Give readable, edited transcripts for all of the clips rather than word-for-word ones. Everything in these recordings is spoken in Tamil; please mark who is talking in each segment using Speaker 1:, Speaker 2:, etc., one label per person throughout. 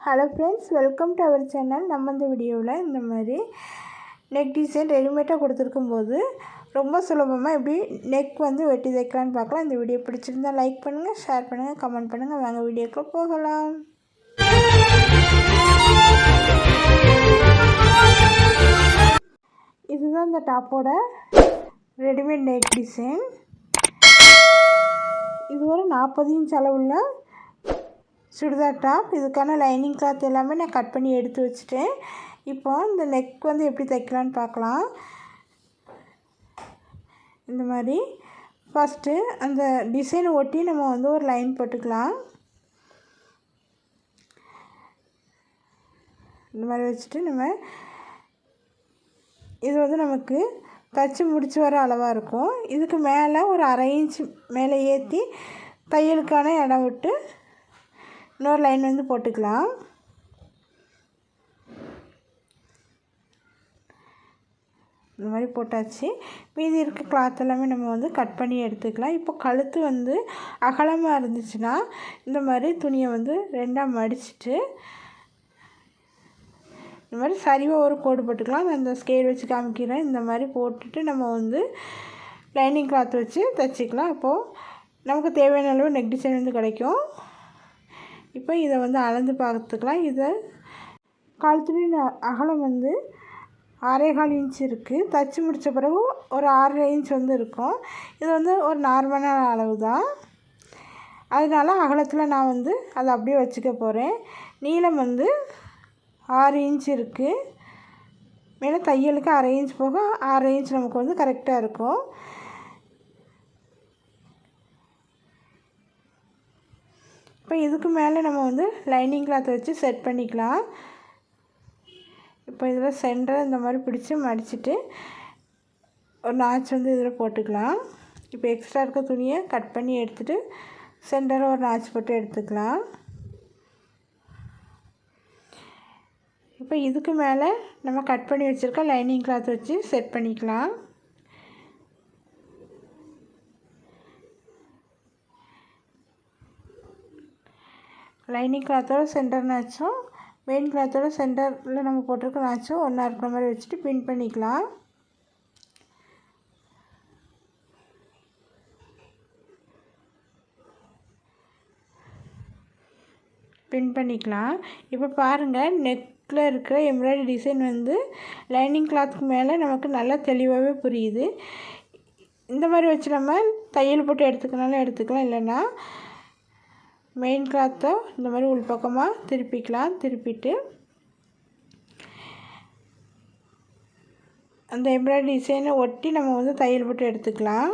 Speaker 1: Hello friends, welcome to our channel. நம்ம இந்த வீடியோவில் இந்த மாதிரி நெக் டிசைன் ரெடிமேடாக கொடுத்துருக்கும்போது ரொம்ப சுலபமாக எப்படி நெக் வந்து வெட்டி தைக்கலான்னு பார்க்கலாம். இந்த வீடியோ பிடிச்சிருந்தால் லைக் பண்ணுங்கள், ஷேர் பண்ணுங்கள், கமெண்ட் பண்ணுங்கள். வாங்க வீடியோக்கு போகலாம். இதுதான் இந்த டாப்போட ரெடிமேட் நெக் டிசைன். இது ஒரு 40 இன்ச் அளவுள்ள சுடிதார் டாப். இதுக்கான லைனிங் கிளாத் எல்லாமே நான் கட் பண்ணி எடுத்து வச்சுட்டேன். இப்போ இந்த நெக் வந்து எப்படி தைக்கலான்னு பார்க்கலாம். இந்த மாதிரி ஃபஸ்ட்டு அந்த டிசைனை ஒட்டி நம்ம வந்து ஒரு லைன் போட்டுக்கலாம். இந்த மாதிரி வச்சுட்டு நம்ம இது வந்து நமக்கு தச்சு முடிச்சு வர அளவாக இருக்கும். இதுக்கு மேலே ஒரு 1/2 இன்ச் மேலே ஏற்றி தையலுக்கான இடம் விட்டு இன்னொரு லைன் வந்து போட்டுக்கலாம். இந்த மாதிரி போட்டாச்சு. மீதி இருக்க கிளாத் எல்லாமே நம்ம வந்து கட் பண்ணி எடுத்துக்கலாம். இப்போ கழுத்து வந்து அகலமாக இருந்துச்சுன்னா இந்த மாதிரி துணியை வந்து 2ஆக மடிச்சுட்டு இந்த மாதிரி சரிவாக ஒரு கோடு போட்டுக்கலாம். நான் இந்த ஸ்கேல் வச்சு காமிக்கிறேன். இந்த மாதிரி போட்டுட்டு நம்ம வந்து லைனிங் கிளாத் வச்சு தைச்சிக்கலாம். அப்போது நமக்கு தேவையான அளவு நெக் டிசைன் வந்து கிடைக்கும். இப்போ இதை வந்து அளந்து பார்த்துக்கலாம். இதை கழுத்துலேயும் அகலம் வந்து 6.25 இன்ச் இருக்குது. தைச்சி முடித்த பிறகு ஒரு 6.5 இன்ச் வந்து இருக்கும். இது வந்து ஒரு நார்மலான அளவு தான். அதனால அகலத்தில் நான் வந்து அதை அப்படியே வச்சுக்க போகிறேன். நீளம் வந்து 6 இன்ச் இருக்குது. மேலே தையலுக்கு 1/2 இன்ச் போக 6 இன்ச் நமக்கு வந்து கரெக்டாக இருக்கும். இப்போ இதுக்கு மேலே நம்ம வந்து லைனிங் கிளாத்தை வச்சு செட் பண்ணிக்கலாம். இப்போ இதில் சென்டரை இந்த மாதிரி பிடிச்சி மடிச்சுட்டு ஒரு நாச் வந்து இதில் போட்டுக்கலாம். இப்போ எக்ஸ்ட்ரா இருக்க துணியை கட் பண்ணி எடுத்துகிட்டு சென்டரை ஒரு நாச் போட்டு எடுத்துக்கலாம். இப்போ இதுக்கு மேலே நம்ம கட் பண்ணி வச்சுருக்க லைனிங் கிளாத் வச்சு செட் பண்ணிக்கலாம். லைனிங் கிளாத்தோட சென்டர் நாச்சும் மெயின் கிளாத்தோட சென்டரில் நம்ம போட்டிருக்க நாச்சும் ஒன்றா இருக்கிற மாதிரி வச்சுட்டு பின் பண்ணிக்கலாம். இப்போ பாருங்கள், நெக்கில் இருக்கிற எம்ப்ராய்டரி டிசைன் வந்து லைனிங் கிளாத்துக்கு மேலே நமக்கு நல்லா தெளிவாகவே புரியுது. இந்த மாதிரி வச்சு நம்ம தையல் போட்டு எடுத்துக்கனாலும் எடுத்துக்கலாம். இல்லைன்னா மெயின் கிளாத்தை இந்த மாதிரி உள்பக்கமாக திருப்பிக்கலாம். திருப்பிட்டு அந்த எம்ப்ராய்டரி டிசைனை ஒட்டி நம்ம வந்து தையல் போட்டு எடுத்துக்கலாம்.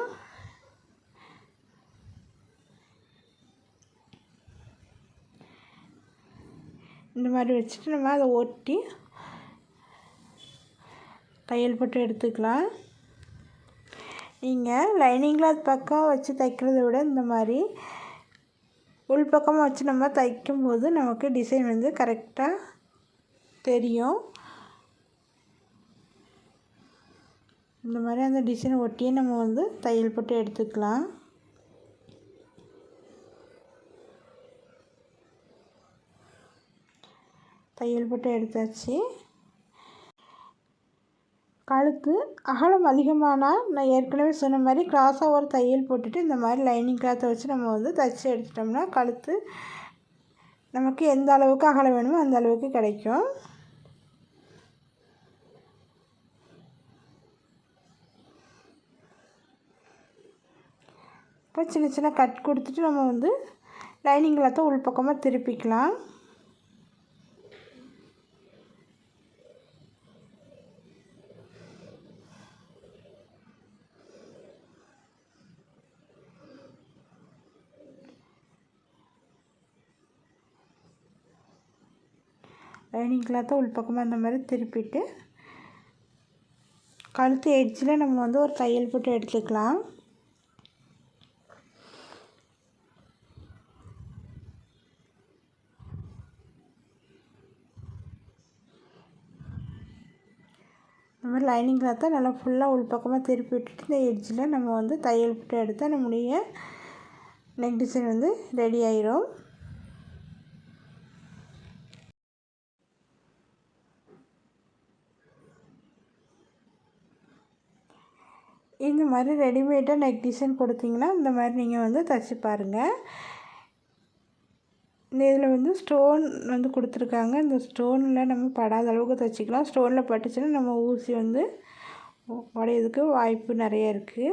Speaker 1: இந்த மாதிரி வச்சுட்டு நம்ம அதை ஒட்டி தையல் போட்டு எடுத்துக்கலாம். நீங்கள் லைனிங் கிளாத் பக்கம் வச்சு தைக்கிறத விட இந்த மாதிரி உள்பக்கமாக வச்சு நம்ம தைக்கும்போது நமக்கு டிசைன் வந்து கரெக்டாக தெரியும். இந்த மாதிரி அந்த டிசைனை ஒட்டியே நம்ம வந்து தையல் போட்டு எடுத்துக்கலாம். தையல் போட்டு எடுத்தாச்சு. கழுத்து அகலம் அதிகமானால் நான் ஏற்கனவே சொன்ன மாதிரி கிராஸாக ஒரு தையல் போட்டுட்டு இந்த மாதிரி லைனிங் கிளாத்தை வச்சு நம்ம வந்து தைச்சி எடுத்துட்டோம்னா கழுத்து நமக்கு எந்த அளவுக்கு அகலம் வேணுமோ அந்த அளவுக்கு கிடைக்கும். இப்போ சின்ன சின்ன கட் கொடுத்துட்டு நம்ம வந்து லைனிங் கிளாத்தை உள்பக்கமாக திருப்பிக்கலாம். லைனிங் கிளாத்தை உள்பக்கமாக இந்த மாதிரி திருப்பிட்டு கழுத்து எட்ஜில் நம்ம வந்து ஒரு தையல் போட்டு எடுத்துக்கலாம். இந்த மாதிரி லைனிங் கிளாத்தை நல்லா ஃபுல்லாக உள்பக்கமாக திருப்பி விட்டுட்டு இந்த எட்ஜில் நம்ம வந்து தையல் போட்டு எடுத்தால் நம்முடைய நெக் டிசைன் வந்து ரெடி ஆயிரும். இந்த மாதிரி ரெடிமேடாக நெக் டிசைன் கொடுத்தீங்கன்னா இந்த மாதிரி நீங்கள் வந்து தைச்சி பாருங்கள். இந்த இதில் வந்து ஸ்டோன் வந்து கொடுத்துருக்காங்க. இந்த ஸ்டோனில் நம்ம படாத அளவுக்கு தைச்சிக்கலாம். ஸ்டோனில் பட்டுச்சுன்னா நம்ம ஊசி வந்து உடையிறதுக்கு வாய்ப்பு நிறைய இருக்குது.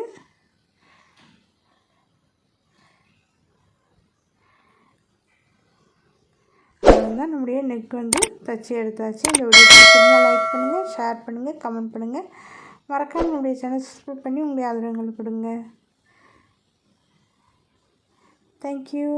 Speaker 1: அவ்வளோதான், நம்முடைய நெக் வந்து தைச்சி எடுத்தாச்சு. இந்த வீடியோ பிடிச்சிருந்தா லைக் பண்ணுங்கள், ஷேர் பண்ணுங்கள், கமெண்ட் பண்ணுங்கள். மறக்காமல் நம்முடைய சேனல் சப்ஸ்கிரைப் பண்ணி உங்களுடைய ஆதரவுகளை கொடுங்க. தேங்க்யூ.